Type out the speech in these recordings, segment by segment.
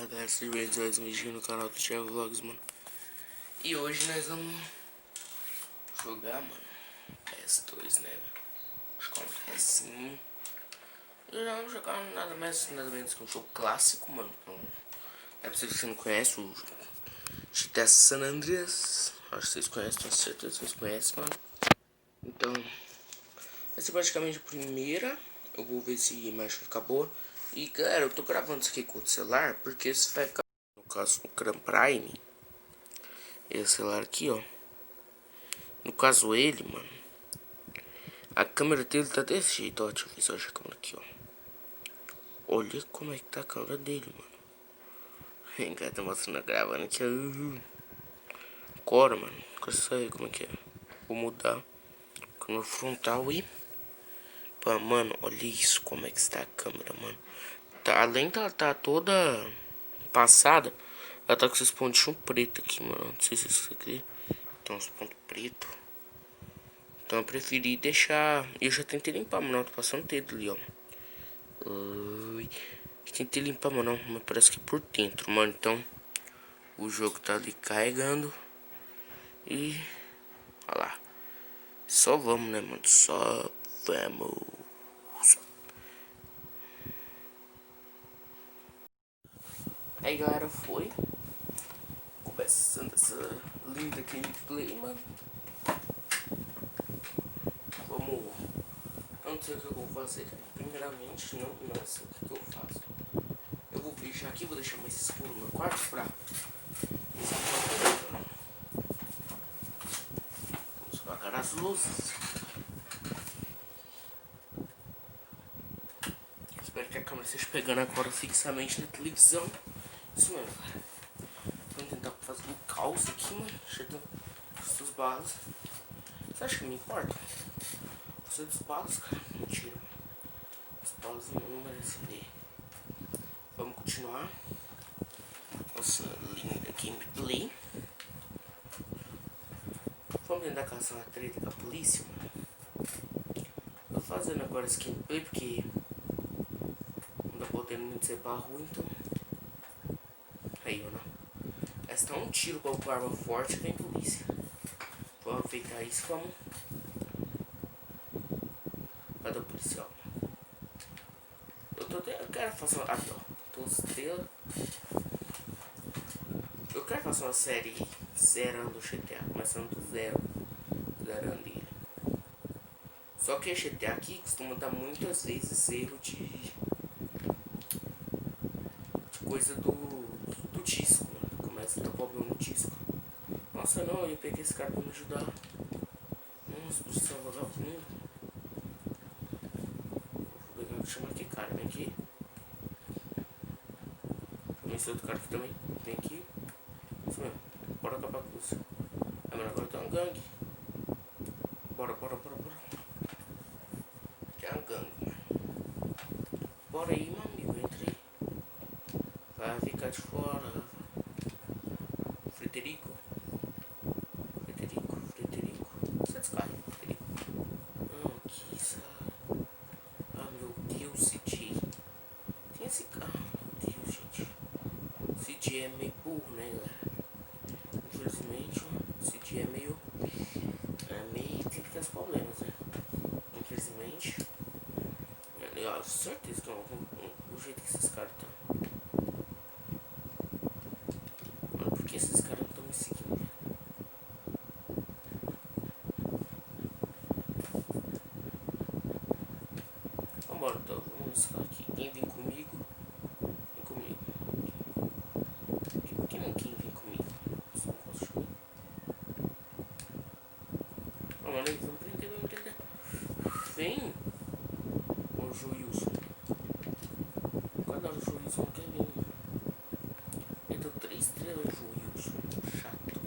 Fala galera, sejam bem-vindos a mais um vídeo no canal do Thiago Vlogs, mano. E hoje nós vamos jogar, mano, PS2, né, velho? Acho que é um PS1. E já vamos jogar nada mais, nada menos que um jogo clássico, mano. Então, é pra você não conhece o GTA San Andreas. Acho que vocês conhecem, tenho certeza que vocês conhecem, mano. Então, vai ser praticamente a primeira. Eu vou ver se a imagem vai ficar boa. E galera, eu tô gravando isso aqui com o celular porque isso vai ficar, no caso, no Cram Prime. Esse celular aqui, ó. No caso ele, mano, a câmera dele tá desse jeito, ó. Deixa eu ver se eu acho a câmera aqui, ó. Olha como é que tá a câmera dele, mano. Vem cá, tá mostrando, gravando aqui, ó. Agora, mano, quero saber como é que é. Vou mudar a câmera frontal e... Pô, mano, olha isso, como é que está a câmera, mano. Tá, além de ela tá toda passada, ela tá com esses pontinhos pretos aqui, mano. Não sei se isso aqui tem uns pontos pretos. Então eu preferi deixar... Eu já tentei limpar, mas não, tô passando o dedo ali, ó. Ui. Tentei limpar, mas não, mas parece que por dentro, mano. Então o jogo tá ali carregando. E... olha lá. Só vamos, né, mano? Só vamos. Aí, galera, foi começando essa linda gameplay, mano. Vamos... Eu não sei o que eu vou fazer. Primeiramente, não é assim que eu faço. Eu vou fechar aqui, vou deixar mais escuro no meu quarto pra... Vamos apagar as luzes. Espero que a câmera esteja pegando agora fixamente na televisão. Isso mesmo, cara. Vamos tentar fazer um caos aqui, mano. Chegando dos balas. Você acha que me importa? Você dos balas, cara? Mentira. Os balas não merecem ler. Vamos continuar nossa linda gameplay. Vamos tentar caçar uma treta com a polícia, mano. Tô fazendo agora esse gameplay porque não tá podendo muito ser pra rua, então. Aí, ó, não. Essa tá um tiro com a arma forte, vem polícia. Vamos aproveitar isso como... Cadê o policial? Eu quero fazer uma... Ah, tô estrela. Eu quero fazer uma série zerando o GTA, começando do zero, zerando ele. Só que o GTA aqui costuma dar muitas vezes erro de coisa do disco, mano. Começa a dar problema no disco. Nossa, não, eu ia pegar esse cara pra me ajudar. Nossa, policial vagabundo. Vou pegar, chamar aqui, cara, vem aqui. Esse outro cara aqui também, vem aqui. Isso mesmo, bora acabar com isso. Ah, mas agora tem uma gangue. Bora. Tem uma gangue, mano. Bora aí, meu amigo, entra aí. Vai ficar de fora. Frederico. Você descarrega, Frederico. Não, que isso. Ah, meu Deus, CJ. Tem esse carro, meu Deus, gente. CJ é meio burro, né, galera? Infelizmente, o CJ é meio... tem que ter uns problemas, né? Infelizmente. Eu tenho certeza que o jeito que esses caras estão. Mano, por que esses caras não estão me seguindo? Vambora, então. Vamos nesse carro aqui. Quem vem comigo? Vem comigo. Quem vem comigo? Só um cachorro. Não, mano, vamos prender. Vem! Ô, Joilson. Cadê o Joilson? Não quer vir. Ele deu 3 estrelas, Joilson. Chato.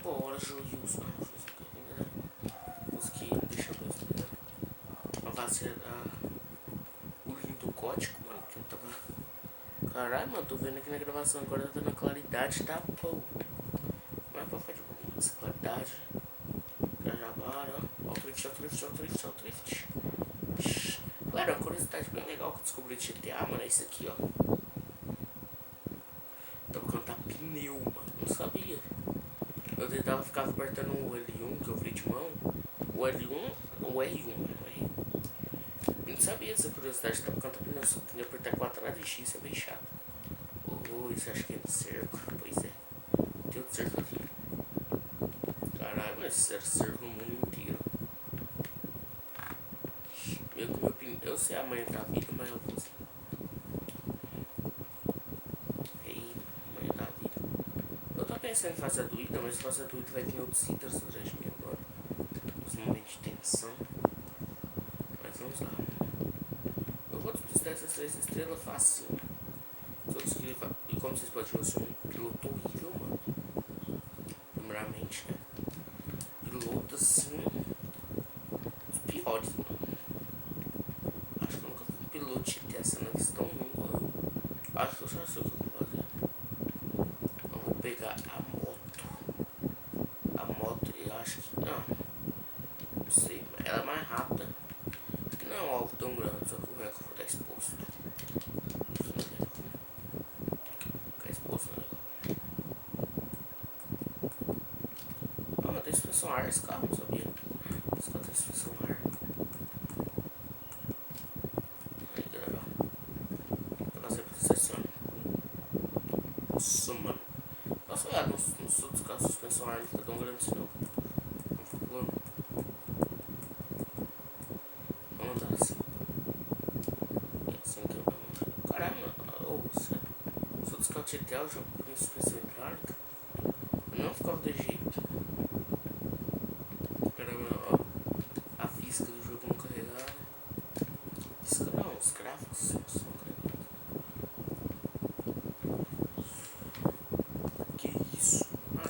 Bora, Joilson. Ah, o Joilson quer vir, né? Consegui deixar o Joilson, né? Uma vacina o lindo gótico, mano, que não tava... Caralho, mano, tô vendo aqui na gravação agora, tá dando claridade, tá, pô. Mas pra fazer essa qualidade. Já bora, ó. Ó o drift. Galera, uma curiosidade bem legal que eu descobri de GTA, mano, é isso aqui, ó. Dá pra cantar pneu, mano. Não sabia. Eu tentava ficar apertando o L1, que é o freio de mão. O L1, o R1, mano. Eu não sabia dessa curiosidade. Dá pra cantar pneu. Só que apertar 4 nada de X é bem chato. Oh, isso acho que é do cerco. Pois é. Tem outro cerco aqui. Caralho, mas esse era cerco no mundo inteiro. Meu pneu. Eu sei a manha da vida, mas eu vou usar. Ei, manha da vida. Eu tô pensando em fazer a doída, mas se fazer a doída vai vir outros itens atrás de mim agora. Nos momentos de tensão. Mas vamos lá. Eu vou despistar essas 3 estrelas fácil. E como vocês podem ver, eu sou um piloto horrível, mano. Primeiramente, né? Piloto assim. Os piores, mano. Acho que eu nunca fui um piloto de GTA San Andreas tão ruim, mano. Acho que eu já sei o que eu vou fazer. Eu vou pegar a moto. A moto, eu acho que. Não sei, mas ela é mais rápida. Não é um alvo tão grande, só que o recorde vou estar exposto. Isso não é legal. Ficar exposto não é legal. Ah, mas tem suspensão ar esse carro, não sabia. Esse carro tem suspensão ar. Aí que legal. Eu passei por estação. Nossa, mano. Nossa, olha, nos outros carros suspensão ar não fica tão grande assim não. Não fica pulando. Vamos andar assim. E assim que eu vou. Caramba, oh, sério. Os outros carros de GTA eu já com suspensão hidráulica. Eu não ficava de jeito. Caramba, ó. A física do jogo não carregada. Física não, os gráficos são carregados. Que isso? Ah,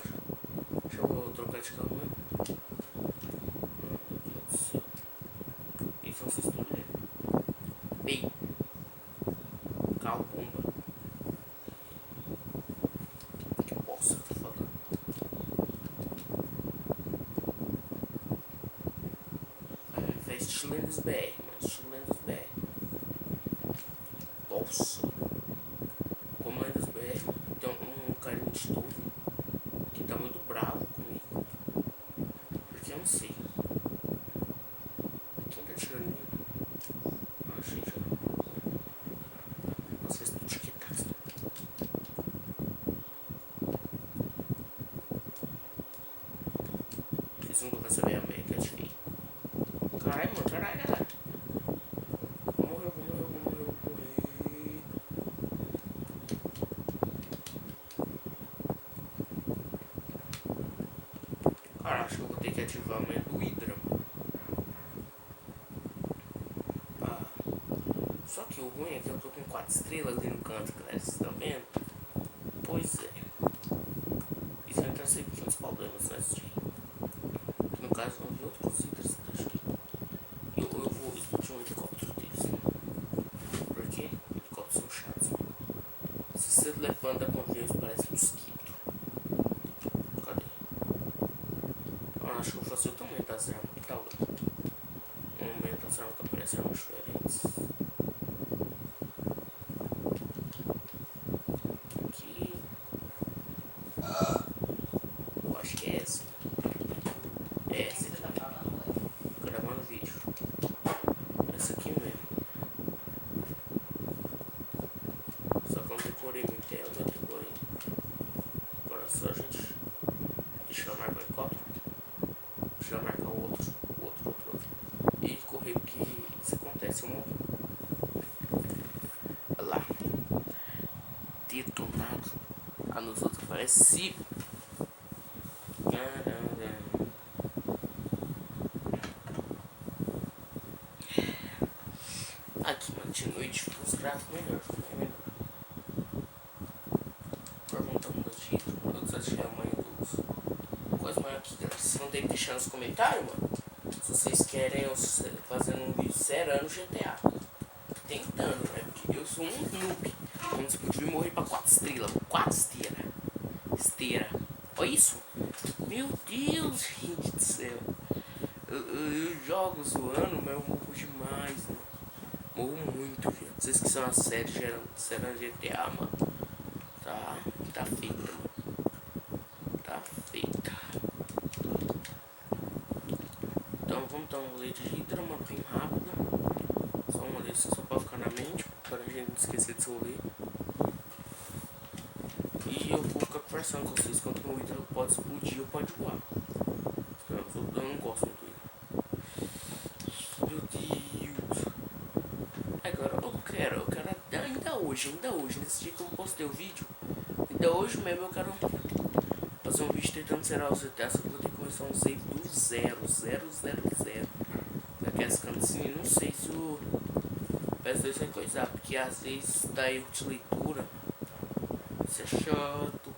deixa eu trocar de carro mesmo. Meu Deus do céu. Isso não se explode. Ei, carro bomba. Que bosta que eu tô falando. Faz Chilenos BR, mano. Chilenos BR. Nossa. Como é dos BR, tem um carinha de todo que tá muito bravo comigo. Porque eu não sei. Quem tá tirando em mim? Ah, achei já. Nossa, fez tudo de que tá. Vocês nunca vão saber a meia que é de feio. Caralho, mano, caralho, caralho. Vou morrer, vou morrer, vou morrer, vou morrer. Cara, acho que eu vou ter que ativar a manha do Hydra, mano. Ah. Só que o ruim é que eu tô com 4 estrelas ali no canto, galera. Vocês estão vendo? Pois é. Isso vai trazer pequenos problemas nesse dia. Que no caso vão vir outros itens da gente. Eu vou explodir um helicóptero deles. Por quê? Helicópteros são chatos. Se você levanta com eles, parece um mosquito. Cadê? Eu acho que eu vou fazer o tamanho das armas. Que tal? O momento das armas tá parecendo armas diferentes. Aqui. Eu acho que é essa. É essa aqui. Gravando vídeo. Essa aqui mesmo. Só que eu não decorei muito ela, eu decorei. Agora é só a gente. Deixa eu marcar o helicóptero. Deixa eu marcar o outro. E correr, porque isso acontece, eu morro. Olha lá. Detonado. Ah, nos outros parece. Caramba. Aqui, mano, de noite fica os gráficos melhor. É melhor. Perguntando do título. Eu desachei a mãe dos. Coisa maior aqui, galera. Vocês vão ter que deixar nos comentários, mano. Se vocês querem eu fazendo um vídeo zerando GTA. Tentando, né? Porque eu sou um noob. Vamos podia morrer pra 4 estrelas. 4 esteiras. Esteira. Olha isso. Meu Deus, gente do céu. Eu jogo zoando, mas eu morro demais, mano. Morro muito, viado. Vocês que são a série serão GTA, mano. Tá feita, mano. Tá feita. Então vamos dar um rolê de Hydra, mano, bem rápido. Só um rolê só pra ficar na mente, para a gente não esquecer desse rolê. E eu vou ficar conversando com vocês quanto o Hydra pode explodir ou pode voar. Eu não gosto muito dele. Meu Deus. Agora eu quero ainda hoje, nesse dia que eu postei o vídeo, ainda hoje mesmo eu quero fazer um vídeo tentando zerar o GTA, só que eu vou ter que começar um save do 0. Daquelas cantinhas, não sei se o PS2 vai coisar, porque às vezes dá erro de leitura. Isso é chato.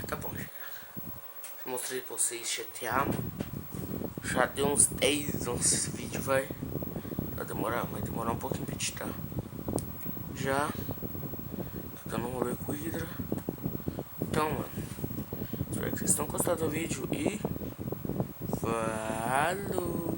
Tá bom, gente. Eu mostrei pra vocês GTA, mano. Já deu uns 10, 11 vídeos, vai demorar um pouquinho pra editar. Já tô dando um rolê com o Hydra. Então, mano, espero que vocês tenham gostado do vídeo e falou!